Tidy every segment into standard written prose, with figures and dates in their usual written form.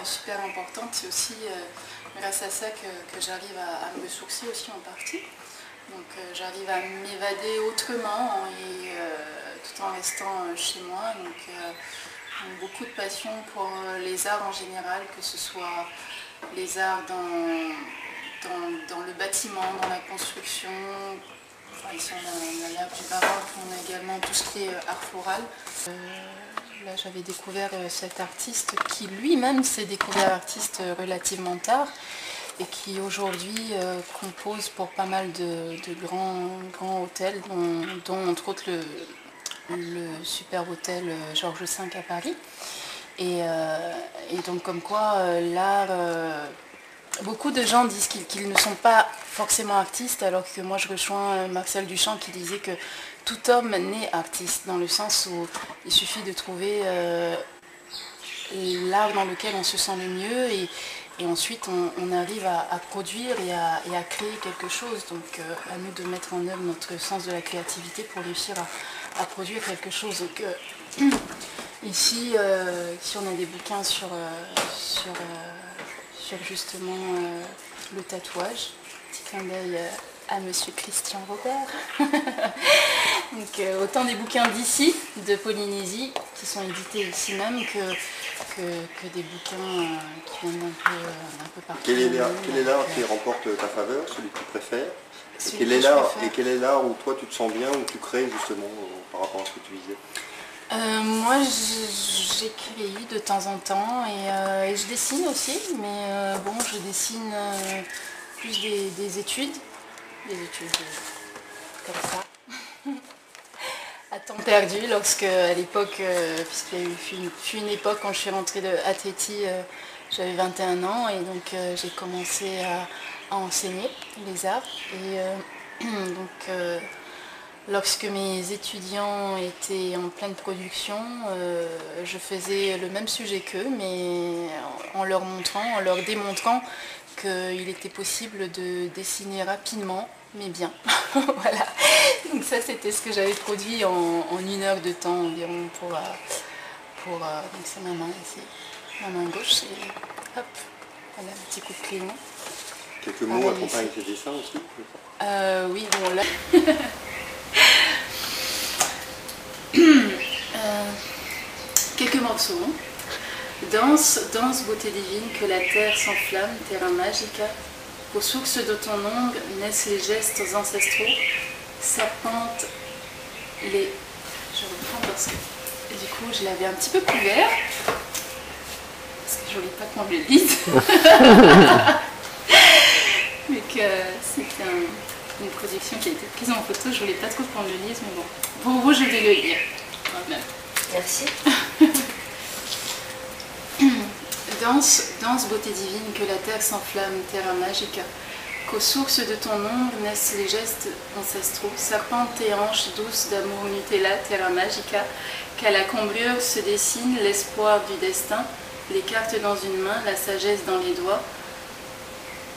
super importante. C'est aussi grâce à ça que j'arrive à me ressourcer aussi en partie. Donc j'arrive à m'évader autrement et tout en restant chez moi. Donc beaucoup de passion pour les arts en général, que ce soit les arts dans le bâtiment, dans la construction. Enfin, ici on a l'art du baroque, on a également tout ce qui est art floral. Là j'avais découvert cet artiste qui lui-même s'est découvert artiste relativement tard et qui aujourd'hui compose pour pas mal de grands hôtels, dont entre autres le super hôtel Georges V à Paris. Et donc comme quoi l'art... beaucoup de gens disent qu'ils ne sont pas forcément artistes, alors que moi je rejoins Marcel Duchamp qui disait que tout homme naît artiste, dans le sens où il suffit de trouver l'art dans lequel on se sent le mieux et ensuite on arrive à produire et à créer quelque chose. Donc à nous de mettre en œuvre notre sens de la créativité pour réussir à produire quelque chose. Donc, ici on a des bouquins sur justement le tatouage. Petit clin d'œil à monsieur Christian Robert. Donc autant des bouquins d'ici, de Polynésie, qui sont édités ici même, que des bouquins qui viennent un peu partout. Quel est l'art qui remporte ta faveur, celui que tu préfères? Et quel est l'art où toi tu te sens bien, où tu crées justement par rapport à ce que tu disais? Moi j'écris de temps en temps et je dessine aussi, mais bon, je dessine plus des études comme ça, à temps perdu, lorsque à l'époque, puisqu'il y a eu une époque quand je suis rentrée à Tahiti, j'avais 21 ans et donc j'ai commencé à enseigner les arts et donc lorsque mes étudiants étaient en pleine production, je faisais le même sujet qu'eux, mais en leur démontrant qu'il était possible de dessiner rapidement, mais bien. Voilà. Donc ça, c'était ce que j'avais produit en 1 heure de temps environ pour donc c'est ma main ici, ma main gauche, et hop, voilà, un petit coup de crayon. Quelques mots accompagnent tes dessins aussi? Oui, bon là... quelques morceaux. Danse, beauté divine, que la terre s'enflamme, terra magica. Aux sources de ton ombre naissent les gestes ancestraux. Serpente les... Je reprends parce que du coup je l'avais un petit peu couvert. Parce que je voulais pas qu'on le lise. Mais que c'était une production qui a été prise en photo, je voulais pas trop qu'on le lise, mais bon. Pour vous, je vais le lire. Voilà. Merci. Danse, beauté divine, que la terre s'enflamme, terra magica. Qu'aux sources de ton ombre naissent les gestes ancestraux. Serpente tes hanches douces d'amour Nutella, terra magica. Qu'à la cambrure se dessine l'espoir du destin. Les cartes dans une main, la sagesse dans les doigts.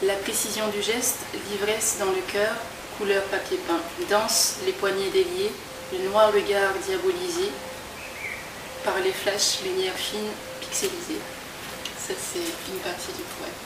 La précision du geste, l'ivresse dans le cœur, couleur papier peint. Danse, les poignets déliés, le noir regard diabolisé par les flashs, lumière fine, pixelisée. Ça, c'est une partie du poème.